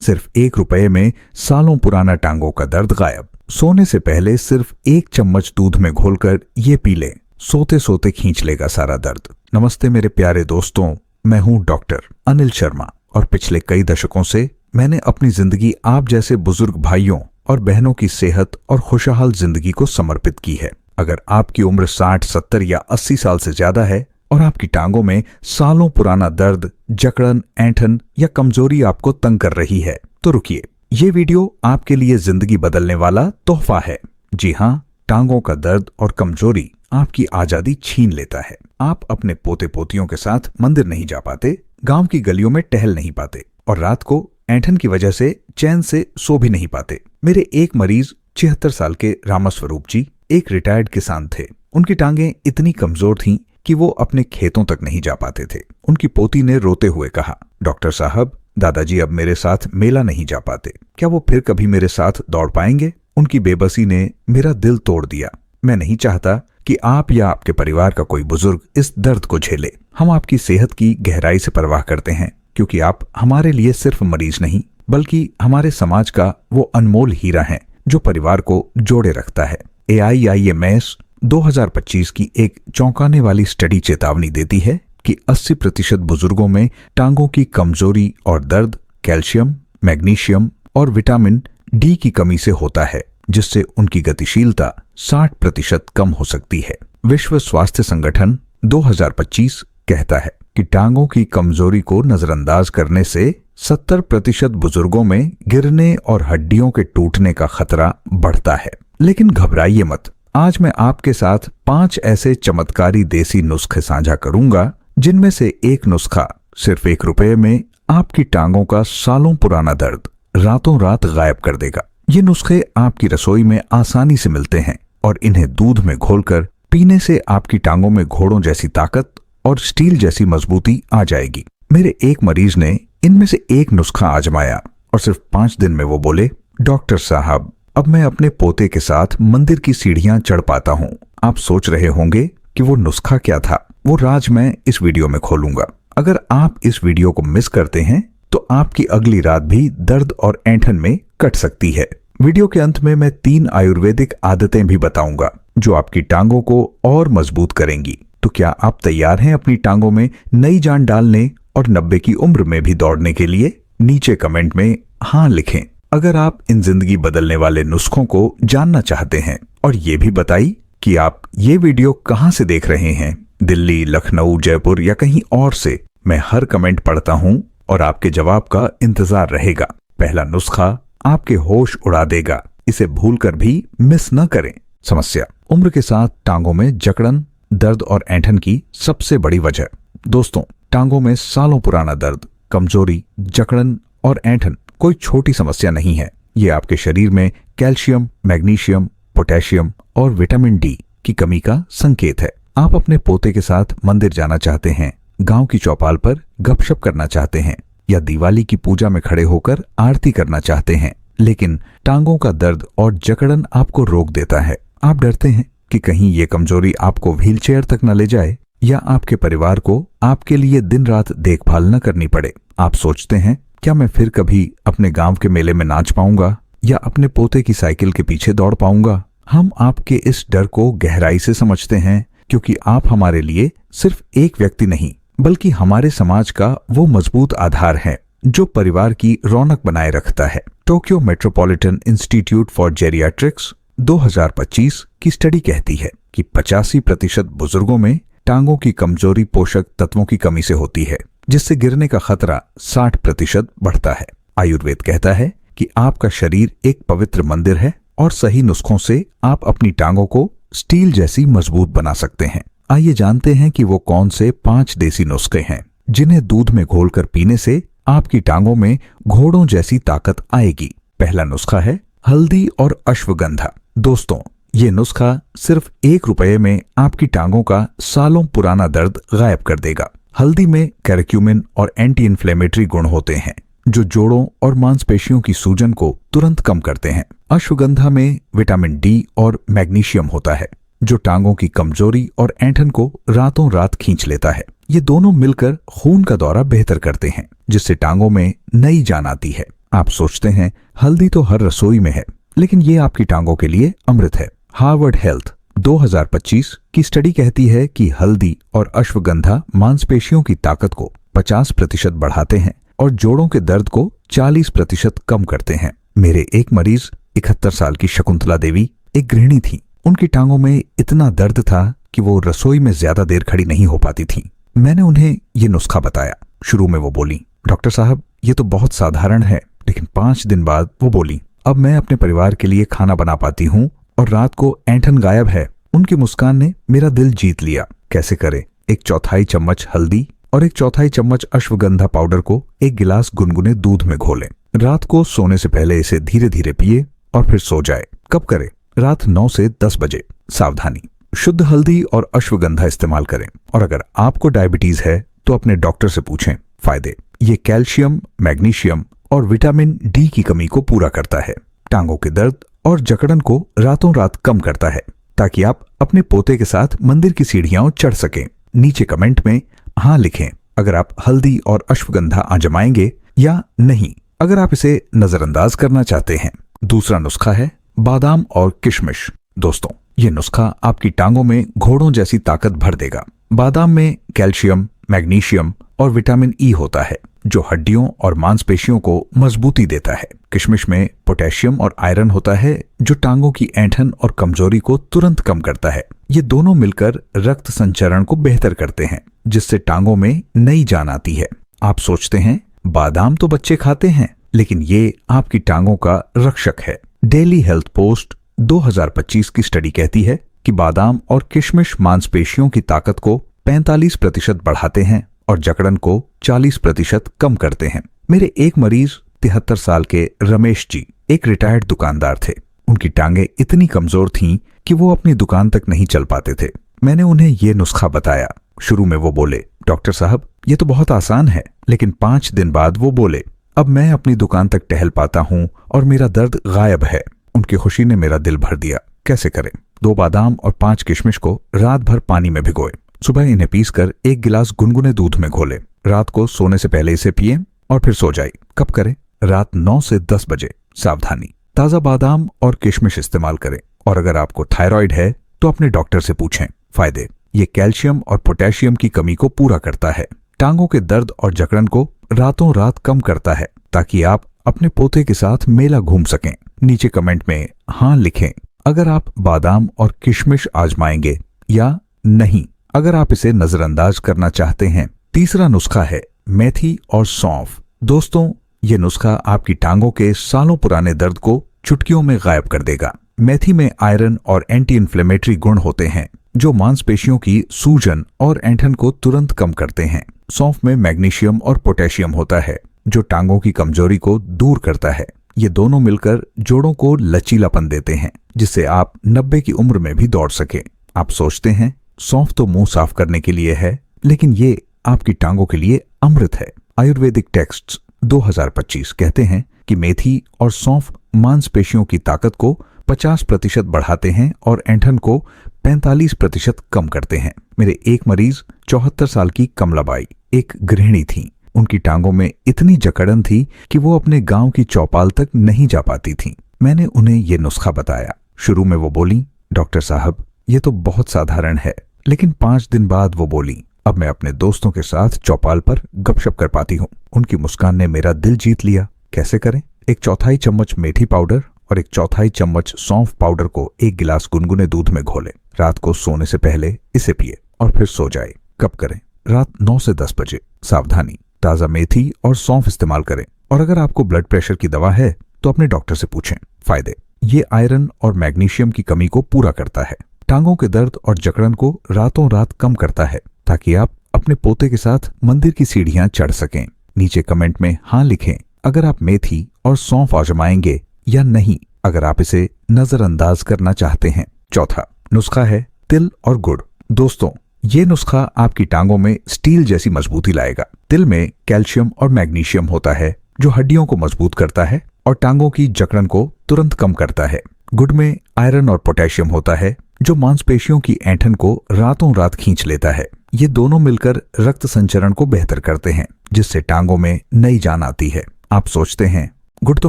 सिर्फ 1 रुपए में सालों पुराना टांगों का दर्द गायब। सोने से पहले सिर्फ 1 चम्मच दूध में घोलकर ये पी लें, सोते सोते खींच लेगा सारा दर्द। नमस्ते मेरे प्यारे दोस्तों, मैं हूं डॉक्टर अनिल शर्मा और पिछले कई दशकों से मैंने अपनी जिंदगी आप जैसे बुजुर्ग भाइयों और बहनों की सेहत और खुशहाल जिंदगी को समर्पित की है। अगर आपकी उम्र 60, 70 या 80 साल से ज्यादा है और आपकी टांगों में सालों पुराना दर्द, जकड़न, ऐंठन या कमजोरी आपको तंग कर रही है, तो रुकिए, ये वीडियो आपके लिए जिंदगी बदलने वाला तोहफा है। जी हाँ, टांगों का दर्द और कमजोरी आपकी आजादी छीन लेता है। आप अपने पोते पोतियों के साथ मंदिर नहीं जा पाते, गांव की गलियों में टहल नहीं पाते और रात को ऐंठन की वजह से चैन से सो भी नहीं पाते। मेरे एक मरीज 76 साल के रामास्वरूप जी एक रिटायर्ड किसान थे। उनकी टांगें इतनी कमजोर थीं कि वो अपने खेतों तक नहीं जा पाते थे। उनकी पोती ने रोते हुए कहा, डॉक्टर साहब, दादाजी अब मेरे साथ मेला नहीं जा पाते, क्या वो फिर कभी मेरे साथ दौड़ पाएंगे? उनकी बेबसी ने मेरा दिल तोड़ दिया। मैं नहीं चाहता कि आप या आपके परिवार का कोई बुजुर्ग इस दर्द को झेले। हम आपकी सेहत की गहराई से परवाह करते हैं, क्योंकि आप हमारे लिए सिर्फ मरीज नहीं बल्कि हमारे समाज का वो अनमोल हीरा हैं जो परिवार को जोड़े रखता है। AIIMS 2025 की एक चौंकाने वाली स्टडी चेतावनी देती है कि 80% बुजुर्गों में टांगों की कमजोरी और दर्द कैल्शियम, मैग्नीशियम और विटामिन D की कमी से होता है, जिससे उनकी गतिशीलता 60% कम हो सकती है। विश्व स्वास्थ्य संगठन 2025 कहता है कि टांगों की कमजोरी को नजरअंदाज करने से 70% बुजुर्गों में गिरने और हड्डियों के टूटने का खतरा बढ़ता है। लेकिन घबराइए मत, आज मैं आपके साथ 5 ऐसे चमत्कारी देसी नुस्खे साझा करूंगा जिनमें से एक नुस्खा सिर्फ 1 रुपए में आपकी टांगों का सालों पुराना दर्द रातों रात गायब कर देगा। ये नुस्खे आपकी रसोई में आसानी से मिलते हैं और इन्हें दूध में घोलकर पीने से आपकी टांगों में घोड़ों जैसी ताकत और स्टील जैसी मजबूती आ जाएगी। मेरे एक मरीज ने इनमें से एक नुस्खा आजमाया और सिर्फ 5 दिन में वो बोले, डॉक्टर साहब, अब मैं अपने पोते के साथ मंदिर की सीढ़ियां चढ़ पाता हूँ। आप सोच रहे होंगे कि वो नुस्खा क्या था, वो राज मैं इस वीडियो में खोलूंगा। अगर आप इस वीडियो को मिस करते हैं तो आपकी अगली रात भी दर्द और ऐंठन में कट सकती है। वीडियो के अंत में मैं 3 आयुर्वेदिक आदतें भी बताऊंगा जो आपकी टांगों को और मजबूत करेंगी। तो क्या आप तैयार हैं अपनी टांगों में नई जान डालने और 90 की उम्र में भी दौड़ने के लिए? नीचे कमेंट में हाँ लिखें अगर आप इन जिंदगी बदलने वाले नुस्खों को जानना चाहते हैं। और ये भी बताइए कि आप ये वीडियो कहां से देख रहे हैं, दिल्ली, लखनऊ, जयपुर या कहीं और से। मैं हर कमेंट पढ़ता हूं और आपके जवाब का इंतजार रहेगा। पहला नुस्खा आपके होश उड़ा देगा, इसे भूलकर भी मिस न करें। समस्या, उम्र के साथ टांगों में जकड़न, दर्द और ऐंठन की सबसे बड़ी वजह। दोस्तों, टांगों में सालों पुराना दर्द, कमजोरी, जकड़न और ऐंठन कोई छोटी समस्या नहीं है। ये आपके शरीर में कैल्शियम, मैग्नीशियम, पोटेशियम और विटामिन D की कमी का संकेत है। आप अपने पोते के साथ मंदिर जाना चाहते हैं, गांव की चौपाल पर गपशप करना चाहते हैं या दिवाली की पूजा में खड़े होकर आरती करना चाहते हैं, लेकिन टांगों का दर्द और जकड़न आपको रोक देता है। आप डरते हैं कि कहीं ये कमजोरी आपको व्हीलचेयर तक न ले जाए या आपके परिवार को आपके लिए दिन रात देखभाल न करनी पड़े। आप सोचते हैं, क्या मैं फिर कभी अपने गांव के मेले में नाच पाऊंगा या अपने पोते की साइकिल के पीछे दौड़ पाऊंगा? हम आपके इस डर को गहराई से समझते हैं, क्योंकि आप हमारे लिए सिर्फ एक व्यक्ति नहीं बल्कि हमारे समाज का वो मजबूत आधार है जो परिवार की रौनक बनाए रखता है। Tokyo metropolitan institute for geriatrics 2025 की स्टडी कहती है कि 85% बुजुर्गों में टांगों की कमजोरी पोषक तत्वों की कमी से होती है, जिससे गिरने का खतरा 60% बढ़ता है। आयुर्वेद कहता है कि आपका शरीर एक पवित्र मंदिर है और सही नुस्खों से आप अपनी टांगों को स्टील जैसी मजबूत बना सकते हैं। आइए जानते हैं कि वो कौन से 5 देसी नुस्खे हैं जिन्हें दूध में घोलकर पीने से आपकी टांगों में घोड़ों जैसी ताकत आएगी। पहला नुस्खा है हल्दी और अश्वगंधा। दोस्तों, ये नुस्खा सिर्फ 1 रुपए में आपकी टांगों का सालों पुराना दर्द गायब कर देगा। हल्दी में कैरक्यूमिन और एंटी इन्फ्लेमेटरी गुण होते हैं जो जोड़ों और मांसपेशियों की सूजन को तुरंत कम करते हैं। अश्वगंधा में विटामिन D और मैग्नीशियम होता है जो टांगों की कमजोरी और ऐंठन को रातों रात खींच लेता है। ये दोनों मिलकर खून का दौरा बेहतर करते हैं, जिससे टांगों में नई जान आती है। आप सोचते हैं हल्दी तो हर रसोई में है, लेकिन ये आपकी टांगों के लिए अमृत है। हार्वर्ड हेल्थ 2025 की स्टडी कहती है कि हल्दी और अश्वगंधा मांसपेशियों की ताकत को 50% बढ़ाते हैं और जोड़ों के दर्द को 40% कम करते हैं। मेरे एक मरीज 71 साल की शकुंतला देवी एक गृहिणी थी। उनकी टांगों में इतना दर्द था कि वो रसोई में ज्यादा देर खड़ी नहीं हो पाती थी। मैंने उन्हें ये नुस्खा बताया। शुरू में वो बोली, डॉक्टर साहब ये तो बहुत साधारण है, लेकिन 5 दिन बाद वो बोली, अब मैं अपने परिवार के लिए खाना बना पाती हूँ और रात को ऐंठन गायब है। उनकी मुस्कान ने मेरा दिल जीत लिया। कैसे करे? 1/4 चम्मच हल्दी और 1/4 चम्मच अश्वगंधा पाउडर को 1 गिलास गुनगुने दूध में घोलें। रात को सोने से पहले इसे धीरे धीरे पिए और फिर सो जाए। कब करे? रात 9 से 10 बजे। सावधानी, शुद्ध हल्दी और अश्वगंधा इस्तेमाल करें और अगर आपको डायबिटीज है तो अपने डॉक्टर से पूछें। फायदे, ये कैल्शियम, मैग्नीशियम और विटामिन डी की कमी को पूरा करता है। टांगों के दर्द और जकड़न को रातों रात कम करता है, ताकि आप अपने पोते के साथ मंदिर की सीढ़ियां चढ़ सकें। नीचे कमेंट में हाँ लिखें अगर आप हल्दी और अश्वगंधा आजमाएंगे या नहीं, अगर आप इसे नजरअंदाज करना चाहते हैं। दूसरा नुस्खा है बादाम और किशमिश। दोस्तों, ये नुस्खा आपकी टांगों में घोड़ों जैसी ताकत भर देगा। बादाम में कैल्शियम, मैग्नीशियम और विटामिन ई होता है, जो हड्डियों और मांसपेशियों को मजबूती देता है। किशमिश में पोटेशियम और आयरन होता है, जो टांगों की ऐंठन और कमजोरी को तुरंत कम करता है। ये दोनों मिलकर रक्त संचरण को बेहतर करते हैं, जिससे टांगों में नई जान आती है। आप सोचते हैं बादाम तो बच्चे खाते हैं, लेकिन ये आपकी टांगों का रक्षक है। डेली हेल्थ पोस्ट 2025 की स्टडी कहती है कि बादाम और किशमिश मांसपेशियों की ताकत को 45% बढ़ाते हैं और जकड़न को 40% कम करते हैं। मेरे एक मरीज 73 साल के रमेश जी एक रिटायर्ड दुकानदार थे। उनकी टांगें इतनी कमजोर थीं कि वो अपनी दुकान तक नहीं चल पाते थे। मैंने उन्हें ये नुस्खा बताया। शुरू में वो बोले, डॉक्टर साहब ये तो बहुत आसान है, लेकिन 5 दिन बाद वो बोले, अब मैं अपनी दुकान तक टहल पाता हूँ और मेरा दर्द गायब है। उनकी खुशी ने मेरा दिल भर दिया। कैसे करें? 2 बादाम और 5 किशमिश को रात भर पानी में भिगोए। सुबह इन्हें पीसकर 1 गिलास गुनगुने दूध में घोले। रात को सोने से पहले इसे पिए और फिर सो जाए। कब करें? रात 9 से 10 बजे। सावधानी, ताजा बादाम और किशमिश इस्तेमाल करें और अगर आपको थायराइड है तो अपने डॉक्टर से पूछें। फायदे, ये कैल्शियम और पोटेशियम की कमी को पूरा करता है। टांगों के दर्द और जकड़न को रातों रात कम करता है, ताकि आप अपने पोते के साथ मेला घूम सकें। नीचे कमेंट में हाँ लिखें अगर आप बादाम और किशमिश आजमाएंगे या नहीं, अगर आप इसे नजरअंदाज करना चाहते हैं। तीसरा नुस्खा है मेथी और सौंफ। दोस्तों, ये नुस्खा आपकी टांगों के सालों पुराने दर्द को चुटकियों में गायब कर देगा। मेथी में आयरन और एंटी इन्फ्लेमेटरी गुण होते हैं, जो मांसपेशियों की सूजन और ऐंठन को तुरंत कम करते हैं। सौंफ में मैग्नीशियम और पोटेशियम होता है, जो टांगों की कमजोरी को दूर करता है। ये दोनों मिलकर जोड़ों को लचीलापन देते हैं, जिससे आप 90 की उम्र में भी दौड़ सके। आप सोचते हैं सौंफ तो मुंह साफ करने के लिए है, लेकिन ये आपकी टांगों के लिए अमृत है। आयुर्वेदिक टेक्स्ट्स 2025 कहते हैं कि मेथी और सौंफ मांसपेशियों की ताकत को 50% बढ़ाते हैं और ऐंठन को 45% कम करते हैं। मेरे एक मरीज 74 साल की कमलाबाई एक गृहिणी थी। उनकी टांगों में इतनी जकड़न थी कि वो अपने गांव की चौपाल तक नहीं जा पाती थी। मैंने उन्हें ये नुस्खा बताया। शुरू में वो बोली, डॉक्टर साहब ये तो बहुत साधारण है, लेकिन 5 दिन बाद वो बोली, अब मैं अपने दोस्तों के साथ चौपाल पर गपशप कर पाती हूँ। उनकी मुस्कान ने मेरा दिल जीत लिया। कैसे करें? 1/4 चम्मच मेथी पाउडर और 1/4 चम्मच सौंफ पाउडर को 1 गिलास गुनगुने दूध में घोलें। रात को सोने से पहले इसे पिए और फिर सो जाए। कब करें? रात 9 से 10 बजे। सावधानी, ताजा मेथी और सौंफ इस्तेमाल करें और अगर आपको ब्लड प्रेशर की दवा है तो अपने डॉक्टर से पूछें। फायदे, ये आयरन और मैग्नीशियम की कमी को पूरा करता है। टांगों के दर्द और जकड़न को रातों रात कम करता है, ताकि आप अपने पोते के साथ मंदिर की सीढ़ियां चढ़ सकें। नीचे कमेंट में हाँ लिखें अगर आप मेथी और सौंफ आजमाएंगे या नहीं, अगर आप इसे नजरअंदाज करना चाहते हैं। चौथा नुस्खा है तिल और गुड़। दोस्तों, ये नुस्खा आपकी टांगों में स्टील जैसी मजबूती लाएगा। तिल में कैल्शियम और मैग्नीशियम होता है, जो हड्डियों को मजबूत करता है और टांगों की जकड़न को तुरंत कम करता है। गुड़ में आयरन और पोटेशियम होता है, जो मांसपेशियों की ऐंठन को रातों रात खींच लेता है। ये दोनों मिलकर रक्त संचरण को बेहतर करते हैं, जिससे टांगों में नई जान आती है। आप सोचते हैं गुड़ तो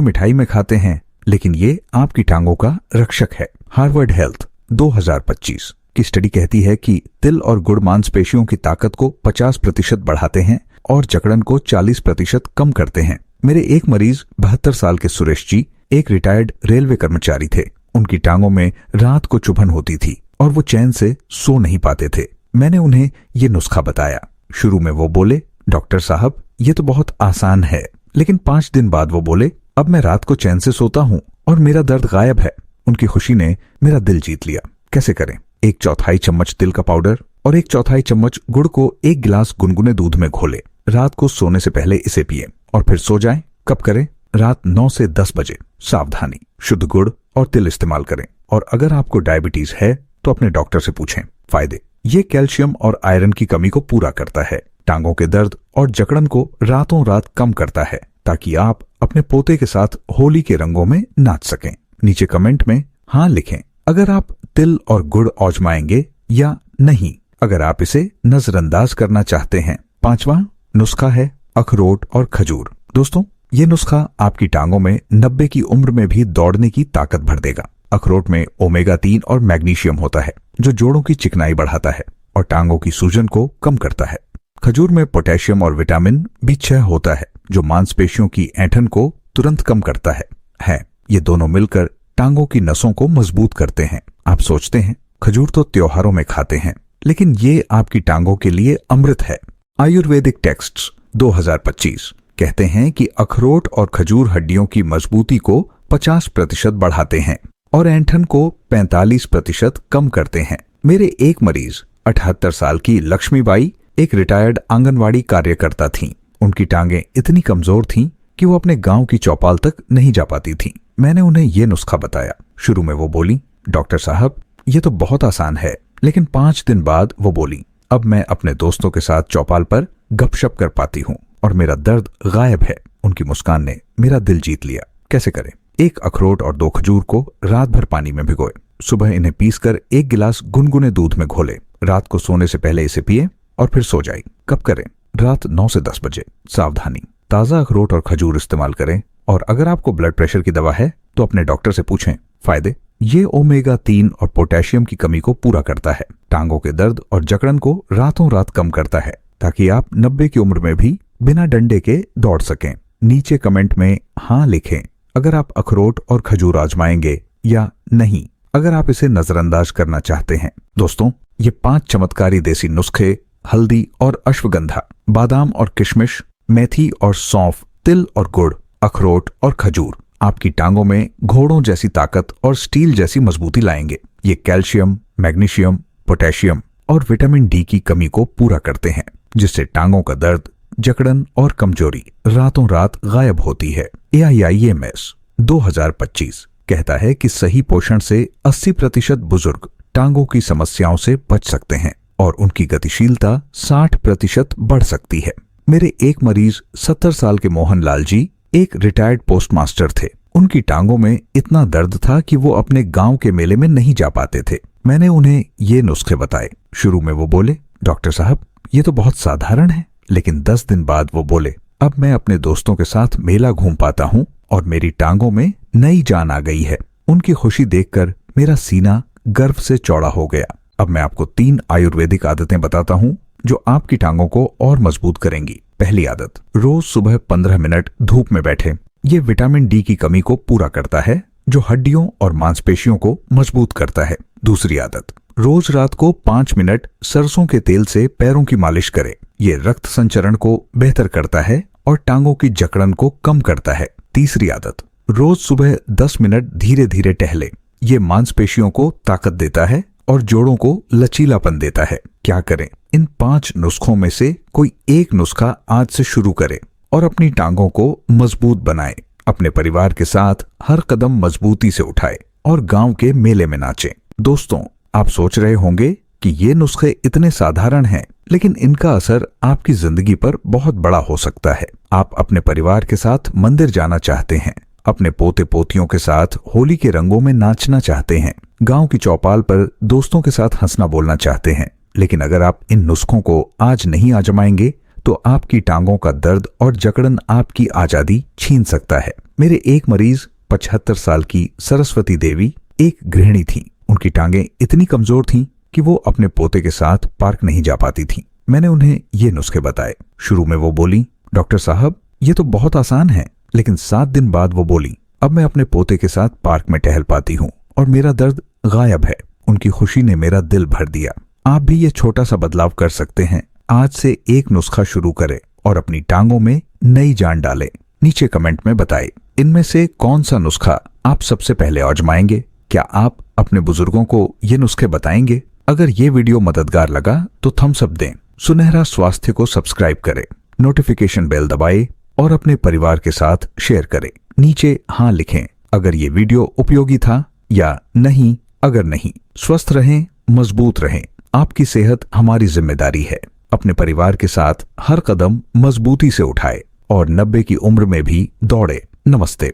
मिठाई में खाते हैं, लेकिन ये आपकी टांगों का रक्षक है। हार्वर्ड हेल्थ 2025 की स्टडी कहती है कि तिल और गुड़ मांसपेशियों की ताकत को 50% बढ़ाते हैं और जकड़न को 40% कम करते हैं। मेरे एक मरीज 72 साल के सुरेश जी एक रिटायर्ड रेलवे कर्मचारी थे। उनकी टांगों में रात को चुभन होती थी और वो चैन से सो नहीं पाते थे। मैंने उन्हें ये नुस्खा बताया। शुरू में वो बोले, डॉक्टर साहब ये तो बहुत आसान है, लेकिन 5 दिन बाद वो बोले, अब मैं रात को चैन से सोता हूँ और मेरा दर्द गायब है। उनकी खुशी ने मेरा दिल जीत लिया। कैसे करें? 1/4 चम्मच तिल का पाउडर और 1/4 चम्मच गुड़ को 1 गिलास गुनगुने दूध में घोले। रात को सोने से पहले इसे पिए और फिर सो जाएं। कब करें? रात 9 से 10 बजे। सावधानी, शुद्ध गुड़ और तिल इस्तेमाल करें और अगर आपको डायबिटीज है तो अपने डॉक्टर से पूछें। फायदे: ये कैल्शियम और आयरन की कमी को पूरा करता है, टांगों के दर्द और जकड़न को रातों रात कम करता है, ताकि आप अपने पोते के साथ होली के रंगों में नाच सकें। नीचे कमेंट में हाँ लिखें अगर आप तिल और गुड़ आजमाएंगे या नहीं, अगर आप इसे नजरअंदाज करना चाहते हैं। 5वां नुस्खा है अखरोट और खजूर। दोस्तों, ये नुस्खा आपकी टांगों में 90 की उम्र में भी दौड़ने की ताकत भर देगा। अखरोट में ओमेगा 3 और मैग्नीशियम होता है, जो जोड़ों की चिकनाई बढ़ाता है और टांगों की सूजन को कम करता है। खजूर में पोटेशियम और विटामिन B6 होता है, जो मांसपेशियों की ऐंठन को तुरंत कम करता है। ये दोनों मिलकर टांगों की नसों को मजबूत करते हैं। आप सोचते हैं खजूर तो त्योहारों में खाते हैं, लेकिन ये आपकी टांगों के लिए अमृत है। आयुर्वेदिक टेक्स्ट्स 2025 कहते हैं कि अखरोट और खजूर हड्डियों की मजबूती को 50% बढ़ाते हैं और ऐंठन को 45% कम करते हैं। मेरे एक मरीज 78 साल की लक्ष्मीबाई एक रिटायर्ड आंगनवाड़ी कार्यकर्ता थीं। उनकी टांगें इतनी कमजोर थीं कि वो अपने गांव की चौपाल तक नहीं जा पाती थीं। मैंने उन्हें ये नुस्खा बताया। शुरू में वो बोली, डॉक्टर साहब ये तो बहुत आसान है, लेकिन 5 दिन बाद वो बोली, अब मैं अपने दोस्तों के साथ चौपाल पर गपशप कर पाती हूँ और मेरा दर्द गायब है। उनकी मुस्कान ने मेरा दिल जीत लिया। कैसे करें? 1 अखरोट और 2 खजूर को रात भर पानी में भिगोए। सुबह इन्हें पीसकर 1 गिलास गुनगुने दूध में घोले। रात को सोने से पहले इसे पिए और फिर सो जाए। कब करें? रात 9 से 10 बजे। सावधानी, ताजा अखरोट और खजूर इस्तेमाल करें और अगर आपको ब्लड प्रेशर की दवा है तो अपने डॉक्टर से पूछें। फायदे: ये ओमेगा 3 और पोटेशियम की कमी को पूरा करता है, टांगों के दर्द और जकड़न को रातों रात कम करता है, ताकि आप 90 की उम्र में भी बिना डंडे के दौड़ सकें। नीचे कमेंट में हाँ लिखें अगर आप अखरोट और खजूर आजमाएंगे या नहीं, अगर आप इसे नजरअंदाज करना चाहते हैं। दोस्तों, ये 5 चमत्कारी देसी नुस्खे हल्दी और अश्वगंधा, बादाम और किशमिश, मेथी और सौंफ, तिल और गुड़, अखरोट और खजूर आपकी टांगों में घोड़ों जैसी ताकत और स्टील जैसी मजबूती लाएंगे। ये कैल्शियम, मैग्नीशियम, पोटेशियम और विटामिन D की कमी को पूरा करते हैं, जिससे टांगों का दर्द, जकड़न और कमजोरी रातों रात गायब होती है। AIIMS 2025 कहता है कि सही पोषण से 80% बुजुर्ग टांगों की समस्याओं से बच सकते हैं और उनकी गतिशीलता 60% बढ़ सकती है। मेरे एक मरीज 70 साल के मोहन लाल जी एक रिटायर्ड पोस्टमास्टर थे। उनकी टांगों में इतना दर्द था कि वो अपने गांव के मेले में नहीं जा पाते थे। मैंने उन्हें ये नुस्खे बताए। शुरू में वो बोले, डॉक्टर साहब ये तो बहुत साधारण है, लेकिन 10 दिन बाद वो बोले, अब मैं अपने दोस्तों के साथ मेला घूम पाता हूँ और मेरी टांगों में नई जान आ गई है। उनकी खुशी देखकर मेरा सीना गर्व से चौड़ा हो गया। अब मैं आपको 3 आयुर्वेदिक आदतें बताता हूँ जो आपकी टांगों को और मजबूत करेंगी। पहली आदत, रोज सुबह 15 मिनट धूप में बैठे। ये विटामिन D की कमी को पूरा करता है, जो हड्डियों और मांसपेशियों को मजबूत करता है। दूसरी आदत, रोज रात को 5 मिनट सरसों के तेल से पैरों की मालिश करें। ये रक्त संचरण को बेहतर करता है और टांगों की जकड़न को कम करता है। तीसरी आदत, रोज सुबह 10 मिनट धीरे धीरे टहले। ये मांसपेशियों को ताकत देता है और जोड़ों को लचीलापन देता है। क्या करें? इन 5 नुस्खों में से कोई एक नुस्खा आज से शुरू करें और अपनी टांगों को मजबूत बनाएं। अपने परिवार के साथ हर कदम मजबूती से उठाएं और गांव के मेले में नाचें। दोस्तों, आप सोच रहे होंगे कि ये नुस्खे इतने साधारण हैं, लेकिन इनका असर आपकी जिंदगी पर बहुत बड़ा हो सकता है। आप अपने परिवार के साथ मंदिर जाना चाहते हैं, अपने पोते पोतियों के साथ होली के रंगों में नाचना चाहते हैं, गांव की चौपाल पर दोस्तों के साथ हंसना बोलना चाहते हैं, लेकिन अगर आप इन नुस्खों को आज नहीं आजमाएंगे तो आपकी टांगों का दर्द और जकड़न आपकी आजादी छीन सकता है। मेरे एक मरीज 75 साल की सरस्वती देवी एक गृहिणी थी। उनकी टांगें इतनी कमजोर थीं कि वो अपने पोते के साथ पार्क नहीं जा पाती थीं। मैंने उन्हें ये नुस्खे बताए। शुरू में वो बोली, डॉक्टर साहब ये तो बहुत आसान है। लेकिन 7 दिन बाद वो बोली, अब मैं अपने पोते के साथ पार्क में टहल पाती हूँ और मेरा दर्द गायब है। उनकी खुशी ने मेरा दिल भर दिया। आप भी ये छोटा सा बदलाव कर सकते हैं। आज से एक नुस्खा शुरू करें और अपनी टांगों में नई जान डालें। नीचे कमेंट में बताएं, इनमें से कौन सा नुस्खा आप सबसे पहले आजमाएंगे। क्या आप अपने बुजुर्गों को ये नुस्खे बताएंगे? अगर ये वीडियो मददगार लगा तो थम्स अप दें। सुनहरा स्वास्थ्य को सब्सक्राइब करें, नोटिफिकेशन बेल दबाएं और अपने परिवार के साथ शेयर करें। नीचे हाँ लिखें अगर ये वीडियो उपयोगी था या नहीं अगर नहीं। स्वस्थ रहें, मजबूत रहें। आपकी सेहत हमारी जिम्मेदारी है। अपने परिवार के साथ हर कदम मजबूती से उठाए और 90 की उम्र में भी दौड़े। नमस्ते।